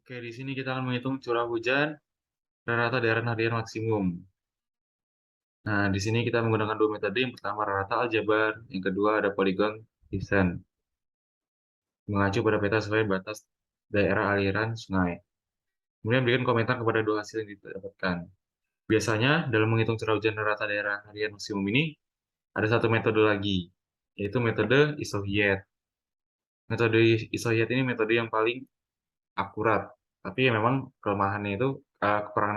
Oke, di sini kita akan menghitung curah hujan rata-rata daerah harian maksimum. Nah, di sini kita menggunakan dua metode. Yang pertama rata aljabar, yang kedua ada polygon descent, mengacu pada peta sesuai batas daerah aliran sungai. Kemudian berikan komentar kepada dua hasil yang didapatkan. Biasanya dalam menghitung curah hujan rata daerah harian maksimum ini ada satu metode lagi, yaitu metode isohyet. Metode isohyet ini metode yang paling akurat, tapi ya memang kekurangannya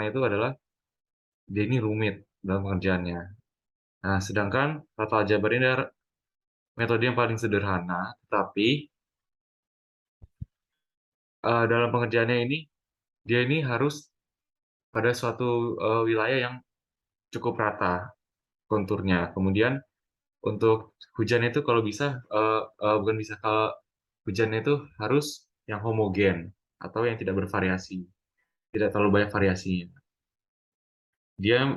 itu adalah dia ini rumit dalam pengerjaannya. Nah, sedangkan rata aljabar ini adalah metode yang paling sederhana, tetapi dalam pengerjaannya ini dia ini harus pada suatu wilayah yang cukup rata konturnya. Kemudian untuk hujan itu kalau bisa bukan bisa, kalau hujannya itu harus yang homogen atau yang tidak bervariasi, tidak terlalu banyak variasinya. Dia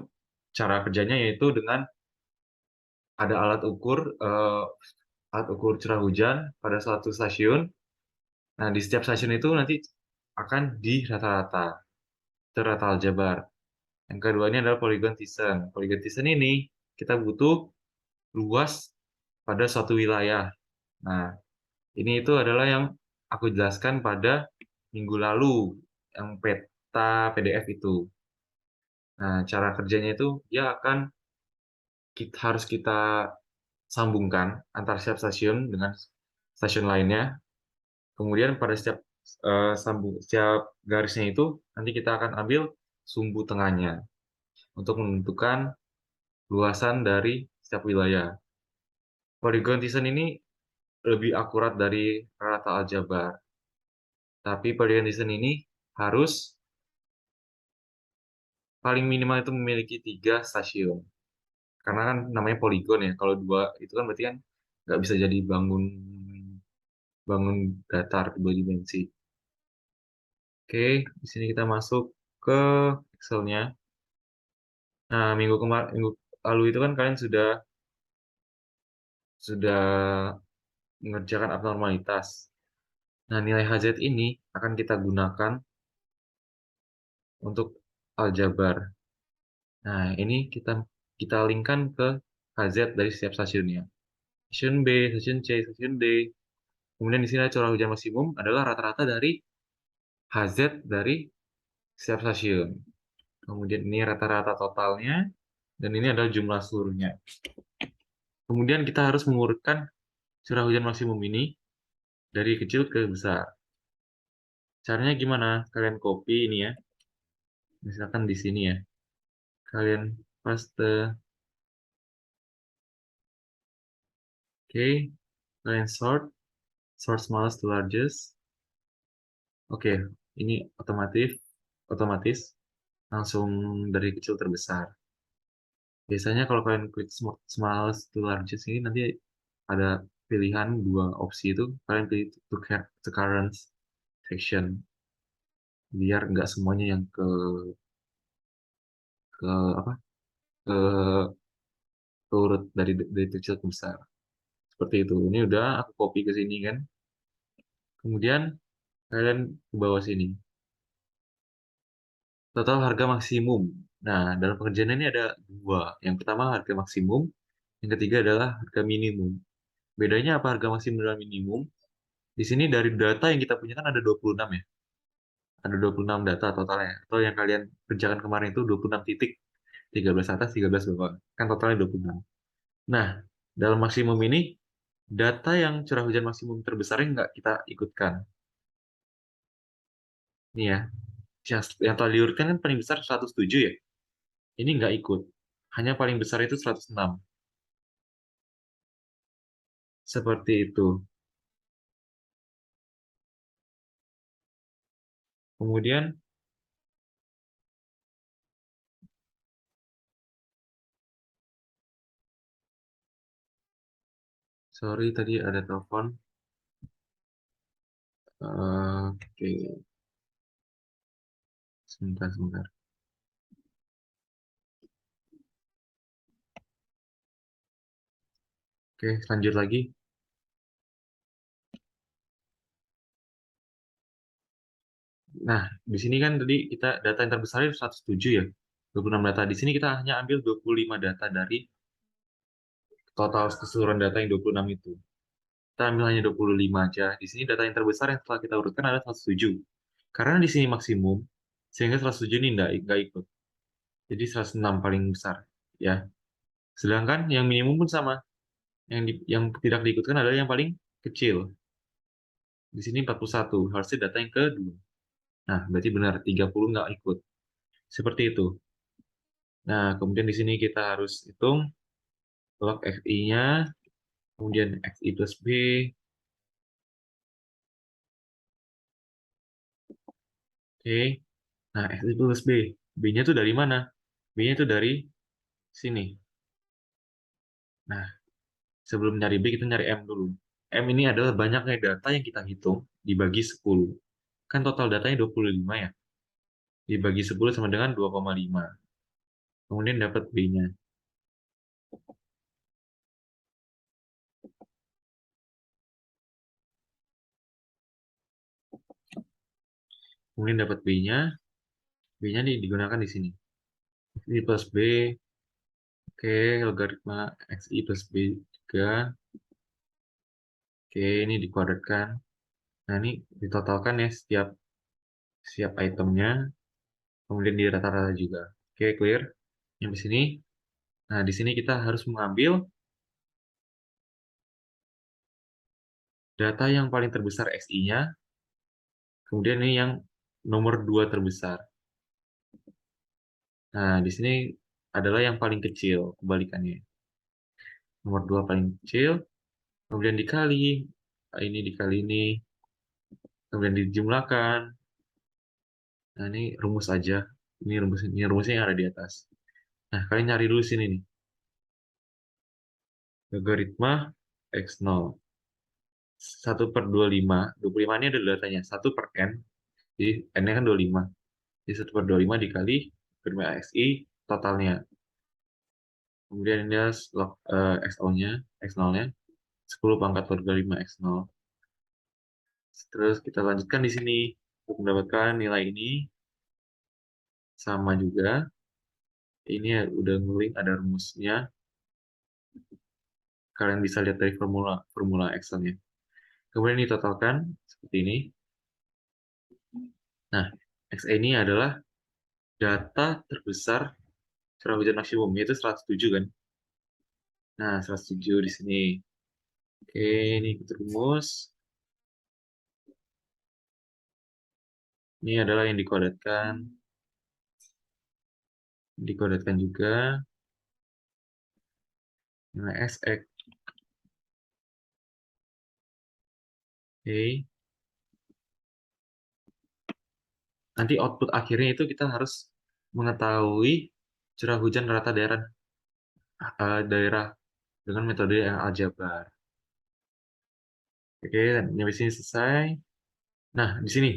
cara kerjanya yaitu dengan ada alat ukur curah hujan pada suatu stasiun. Nah, di setiap stasiun itu nanti akan di rata-rata, itu rata aljabar. Yang keduanya adalah polygon Thiessen. Polygon Thiessen ini kita butuh luas pada suatu wilayah. Nah, ini itu adalah yang aku jelaskan pada minggu lalu, yang peta PDF itu. Nah, cara kerjanya itu dia akan harus kita sambungkan antara setiap stasiun dengan stasiun lainnya. Kemudian pada setiap garisnya itu nanti kita akan ambil sumbu tengahnya untuk menentukan luasan dari setiap wilayah. Polygon Thiessen ini lebih akurat dari rata aljabar, tapi Polygon Thiessen ini harus paling minimal itu memiliki 3 stasiun. Karena kan namanya poligon ya, kalau dua itu kan berarti kan nggak bisa jadi bangun bangun datar dua dimensi. Oke, di sini kita masuk ke Excelnya. Nah, minggu lalu itu kan kalian sudah mengerjakan abnormalitas. Nah, nilai HZ ini akan kita gunakan untuk aljabar. Nah, ini kita linkkan ke HZ dari setiap stasiunnya. Stasiun B, stasiun C, stasiun D. Kemudian di sini ada curah hujan maksimum adalah rata-rata dari HZ dari setiap stasiun. Kemudian ini rata-rata totalnya, dan ini adalah jumlah seluruhnya. Kemudian kita harus mengurutkan curah hujan maksimum ini dari kecil ke besar. Caranya gimana? Kalian copy ini ya. Misalkan di sini ya. Kalian paste. Oke. Kalian sort smallest to largest. Oke, ini otomatis langsung dari kecil terbesar. Biasanya kalau kalian klik smallest to largest ini nanti ada pilihan dua opsi itu, kalian pilih to current section biar nggak semuanya yang ke apa ke urut dari kecil ke besar. Seperti itu. Ini udah aku copy ke sini kan. Kemudian kalian ke bawah sini. Total harga maksimum. Nah, dalam pengerjaan ini ada dua. Yang pertama harga maksimum, yang ketiga adalah harga minimum. Bedanya apa harga maksimum dan minimum? Di sini dari data yang kita punya kan ada 26 ya. Ada 26 data totalnya. Atau yang kalian kerjakan kemarin itu 26 titik. 13 atas, 13 bawah. Kan totalnya 26. Nah, dalam maksimum ini, data yang curah hujan maksimum terbesarnya nggak kita ikutkan. Ini ya, yang telah diurutkan kan paling besar 107 ya. Ini nggak ikut. Hanya paling besar itu 106. Seperti itu. Kemudian, sorry tadi ada telepon. Oke, sebentar. Oke, lanjut lagi. Nah, di sini kan tadi kita data yang terbesar itu 107 ya. 26 data. Di sini kita hanya ambil 25 data dari total keseluruhan data yang 26 itu. Kita ambil hanya 25 aja. Di sini data yang terbesar yang setelah kita urutkan adalah 107. Karena di sini maksimum, sehingga 107 ini nggak ikut. Jadi 106 paling besar. Ya. Sedangkan yang minimum pun sama. Yang tidak diikutkan adalah yang paling kecil. Di sini 41. Harusnya data yang kedua. Nah, berarti benar. 30 nggak ikut. Seperti itu. Nah, kemudian di sini kita harus hitung log xi-nya, kemudian xi plus b. Oke. Nah, xi plus b. B-nya itu dari mana? B-nya itu dari sini. Nah, sebelum nyari B, kita nyari M dulu. M ini adalah banyaknya data yang kita hitung dibagi 10. Kan total datanya 25 ya. Dibagi 10 sama dengan 2,5. Kemudian dapat B-nya. Kemudian dapat B-nya. B-nya digunakan di sini. Xi plus B. Oke, logaritma Xi plus B juga. Oke, ini dikuadratkan. Nah, ini ditotalkan ya setiap itemnya. Kemudian di rata-rata juga. Oke, clear. Yang di sini. Nah, di sini kita harus mengambil data yang paling terbesar XI-nya. Kemudian ini yang nomor 2 terbesar. Nah, di sini adalah yang paling kecil, kebalikannya. Nomor 2 paling kecil, kemudian dikali ini, kemudian dijumlahkan. Nah, ini rumus aja. Ini rumusnya yang ada di atas. Nah, kalian cari dulu sini nih. Logaritma X0. 1/25. 25 ini adalah datanya. 1/n. Jadi, n-nya kan 25. Jadi 1/25 dikali logaritma XI totalnya. Kemudian ini adalah XO-nya, X0-nya. 10 pangkat logaritma X0. Terus kita lanjutkan di sini. Untuk mendapatkan nilai ini, sama juga. Ini ya, udah ngulik ada rumusnya. Kalian bisa lihat dari formula formula Excel-nya. Kemudian ditotalkan seperti ini. Nah, X ini adalah data terbesar curah hujan maksimum, yaitu 107 kan. Nah, 107 di sini. Oke, ini ikut rumus. Ini adalah yang dikodatkan. Dikodatkan juga. Nilai SX. Oke. Nanti output akhirnya itu kita harus mengetahui curah hujan rata daerah dengan metode yang aljabar. Oke, sampai sini selesai. Nah, di sini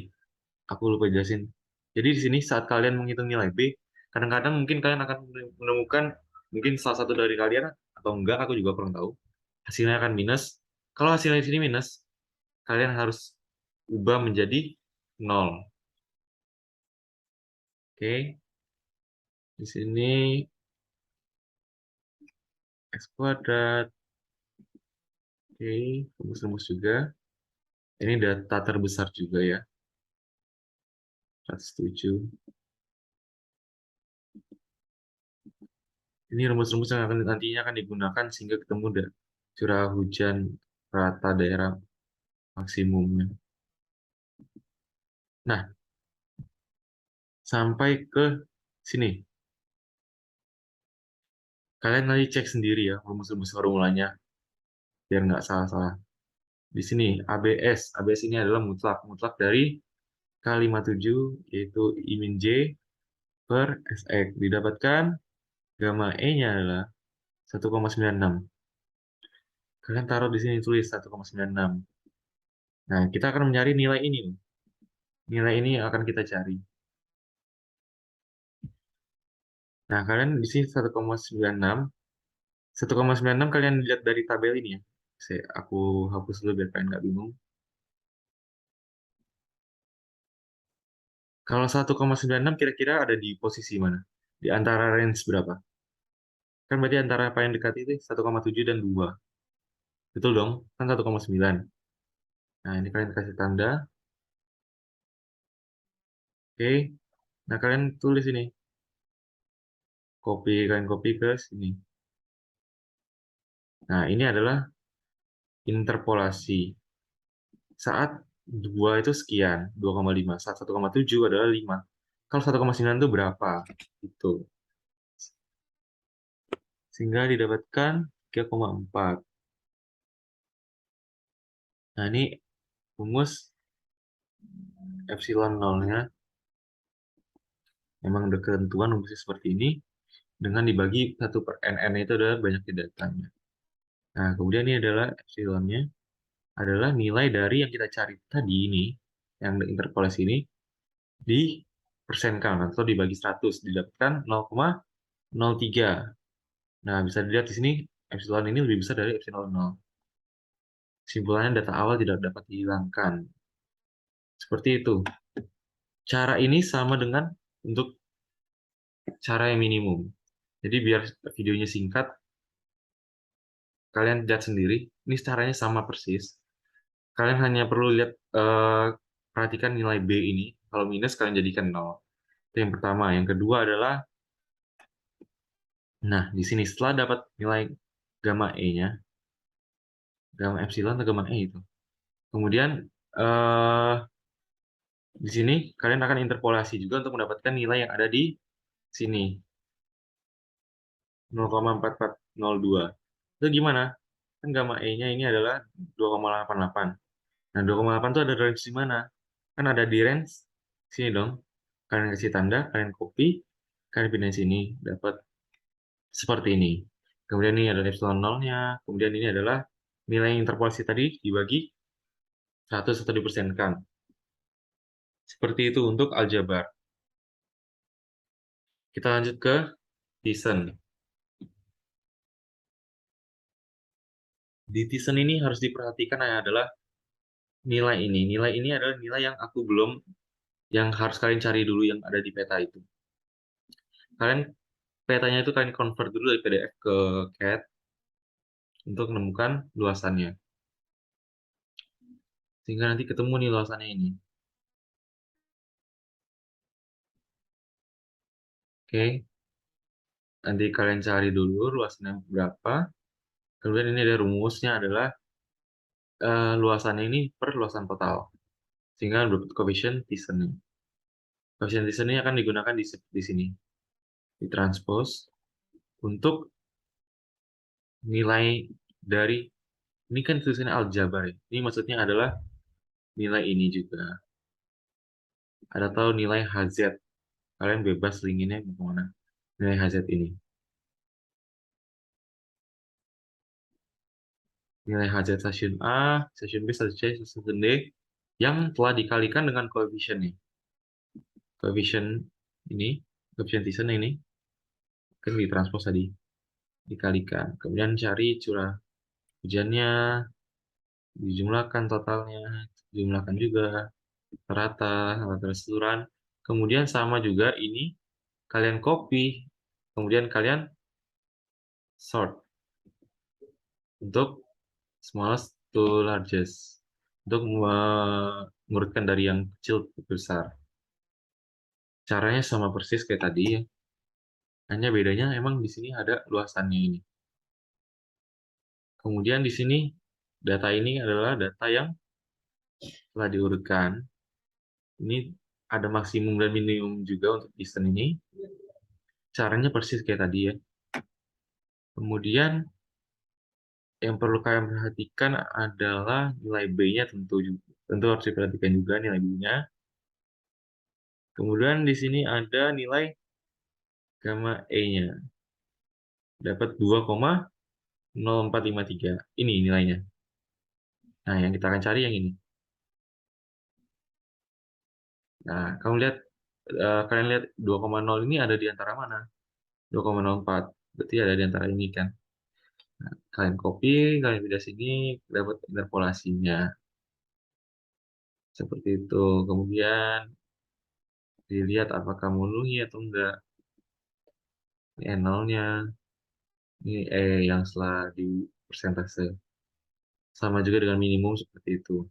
aku lupa jelasin. Jadi di sini saat kalian menghitung nilai B, kadang-kadang mungkin kalian akan menemukan mungkin salah satu dari kalian atau enggak, aku juga kurang tahu. Hasilnya akan minus. Kalau hasilnya di sini minus, kalian harus ubah menjadi 0. Oke, di sini X kuadrat. Oke, rumus-rumus juga. Ini data terbesar juga ya. 107. Ini rumus-rumus yang nantinya akan digunakan sehingga ketemu curah hujan rata daerah maksimumnya. Nah, sampai ke sini. Kalian nanti cek sendiri ya rumus-rumus formulanya biar nggak salah-salah. Di sini ABS. ABS ini adalah mutlak. Mutlak dari K57 yaitu I min J per SX. Didapatkan gamma E-nya adalah 1,96. Kalian taruh di sini tulis 1,96. Nah, kita akan mencari nilai ini. Nilai ini yang akan kita cari. Nah, kalian di sini 1,96. 1,96 kalian lihat dari tabel ini ya. Aku hapus dulu biar kalian nggak bingung. Kalau 1,96 kira-kira ada di posisi mana? Di antara range berapa? Kan berarti antara paling dekat itu 1,7 dan 2. Betul dong? Kan 1,9. Nah, ini kalian kasih tanda. Oke. Nah, kalian tulis ini. Kalian copy ke sini. Nah, ini adalah interpolasi. Saat 2 itu sekian, 2,5. Saat 1,7 adalah 5. Kalau 1,9 itu berapa? Itu. Sehingga didapatkan 3,4. Nah, ini rumus epsilon nolnya. Memang ada ketentuan rumusnya seperti ini. Dengan dibagi 1 per n itu adalah banyaknya datanya. Nah, kemudian ini adalah epsilonnya. Adalah nilai dari yang kita cari tadi ini. Yang interpolasi ini. Dipersenkan atau dibagi 100. Didapatkan 0,03. Nah, bisa dilihat di sini epsilon ini lebih besar dari epsilon 0. Kesimpulannya data awal tidak dapat dihilangkan. Seperti itu. Cara ini sama dengan untuk cara yang minimum. Jadi biar videonya singkat, kalian lihat sendiri. Ini caranya sama persis. Kalian hanya perlu lihat, perhatikan nilai B ini. Kalau minus, kalian jadikan 0. Itu yang pertama. Yang kedua adalah, nah, di sini setelah dapat nilai gamma E-nya, gamma epsilon atau gamma E itu. Kemudian, eh, di sini kalian akan interpolasi juga untuk mendapatkan nilai yang ada di sini, 0,4402. Itu gimana? Kan gamma E-nya ini adalah 2,88. Nah, 2,8 itu ada di range di mana? Kan ada di range sini dong. Kalian kasih tanda, kalian copy, kalian pindah sini, dapat seperti ini. Kemudian ini adalah epsilon nolnya, kemudian ini adalah nilai interpolasi tadi dibagi 100 atau dipersenkan. Seperti itu untuk aljabar. Kita lanjut ke Thiessen. Di Thiessen ini harus diperhatikan adalah nilai ini. Nilai ini adalah nilai yang aku belum, yang harus kalian cari dulu yang ada di peta itu. Kalian petanya itu kalian convert dulu dari PDF ke CAD untuk menemukan luasannya. Sehingga nanti ketemu nih luasannya ini. Oke, nanti kalian cari dulu luasannya berapa. Kemudian ini ada rumusnya adalah, luasannya ini per luasan total. Sehingga dapat coefficient Thiessen. Coefficient Thiessen ini akan digunakan di sini. Ditranspose untuk nilai dari, ini kan tulisannya aljabar ya. Ini maksudnya adalah nilai ini juga. Ada tahu nilai HZ. Kalian bebas linkinnya mau kemana. Nilai HZ ini. Nilai HZ stasiun A, stasiun B, stasiun C, stasiun D. Yang telah dikalikan dengan koefisien nih. Koefisien ini, koefisien Thiessen ini. Kan ditranspos tadi. Dikalikan. Kemudian cari curah hujannya. Dijumlahkan totalnya. Dijumlahkan juga. Rata, rata keseluruhan. Kemudian sama juga ini kalian copy, kemudian kalian sort untuk smallest to largest untuk mengurutkan dari yang kecil ke besar. Caranya sama persis kayak tadi ya. Hanya bedanya emang di sini ada luasannya ini. Kemudian di sini data ini adalah data yang telah diurutkan. Ini ada maksimum dan minimum juga untuk distance ini. Caranya persis kayak tadi ya. Kemudian yang perlu kalian perhatikan adalah nilai B-nya tentu harus diperhatikan juga nilai B-nya. Kemudian di sini ada nilai gamma E-nya. Dapat 2,0453. Ini nilainya. Nah, yang kita akan cari yang ini. Nah, kalian lihat 2,0 ini ada di antara mana? 2,04. Berarti ada di antara ini kan. Nah, kalian copy, kalian pindah sini, dapat interpolasinya. Seperti itu. Kemudian Dilihat apakah memenuhi atau enggak. Ini N0-nya, ini E yang setelah di persentase. Sama juga dengan minimum seperti itu.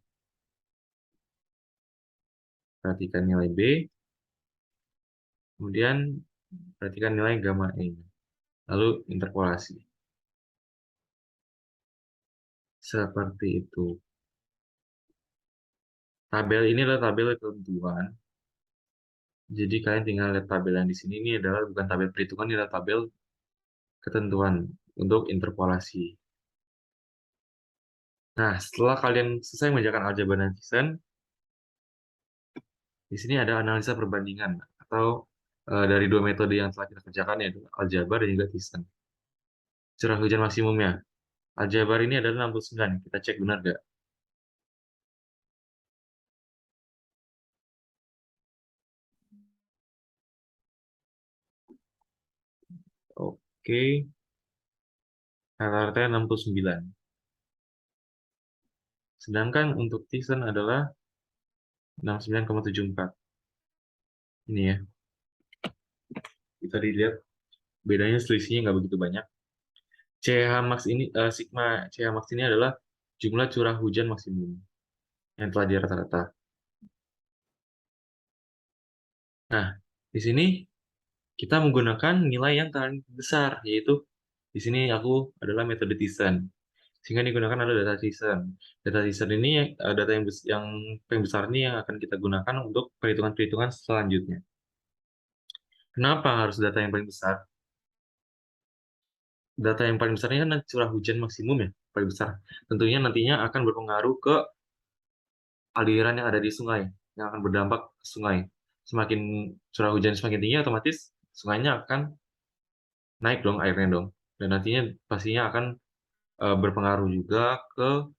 Perhatikan nilai B, kemudian perhatikan nilai gamma E. Lalu interpolasi. Seperti itu. Tabel ini adalah tabel ketentuan. Jadi kalian tinggal lihat tabel yang di sini, ini adalah bukan tabel perhitungan, ini adalah tabel ketentuan untuk interpolasi. Nah, setelah kalian selesai mengerjakan aljabar dan Thiessen, di sini ada analisa perbandingan atau dari dua metode yang telah kita kerjakan, yaitu aljabar dan juga Thiessen. Curah hujan maksimumnya. Aljabar ini adalah 69. Kita cek benar nggak? Oke. Rata-ratanya 69. Sedangkan untuk Thiessen adalah 69,74. Ini ya. Bisa dilihat bedanya selisihnya nggak begitu banyak. CH max ini sigma CH max ini adalah jumlah curah hujan maksimum yang telah di rata-rata. Nah, di sini kita menggunakan nilai yang paling besar, yaitu di sini aku adalah metode Thiessen. Sehingga digunakan adalah data Thiessen. Data Thiessen ini data yang paling besar ini yang akan kita gunakan untuk perhitungan-perhitungan selanjutnya. Kenapa harus data yang paling besar? Data yang paling besar ini kan curah hujan maksimum ya, paling besar. Tentunya nantinya akan berpengaruh ke aliran yang ada di sungai, yang akan berdampak ke sungai. Semakin curah hujan semakin tinggi, otomatis sungainya akan naik dong airnya dong. Dan nantinya pastinya akan berpengaruh juga ke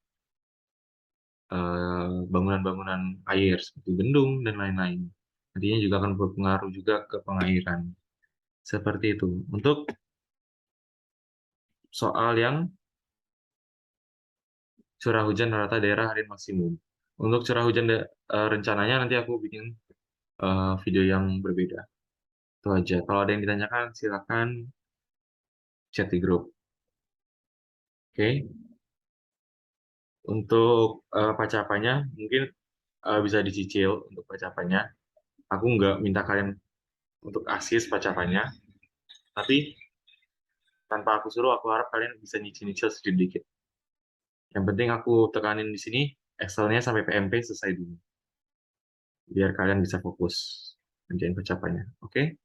bangunan-bangunan air seperti bendung dan lain-lain. Nantinya juga akan berpengaruh juga ke pengairan. Seperti itu. Untuk soal yang curah hujan rata daerah harian maksimum. Untuk curah hujan rencananya nanti aku bikin video yang berbeda. Itu aja. Kalau ada yang ditanyakan silakan chat di grup. Oke. Untuk pacapannya mungkin bisa dicicil untuk pacapannya. Aku nggak minta kalian untuk asis pacapannya, tapi tanpa aku suruh, aku harap kalian bisa nyicil-nyicil sedikit. Yang penting aku tekanin di sini Excel-nya sampai PMP selesai dulu, biar kalian bisa fokus ngerjain pacapannya. Oke?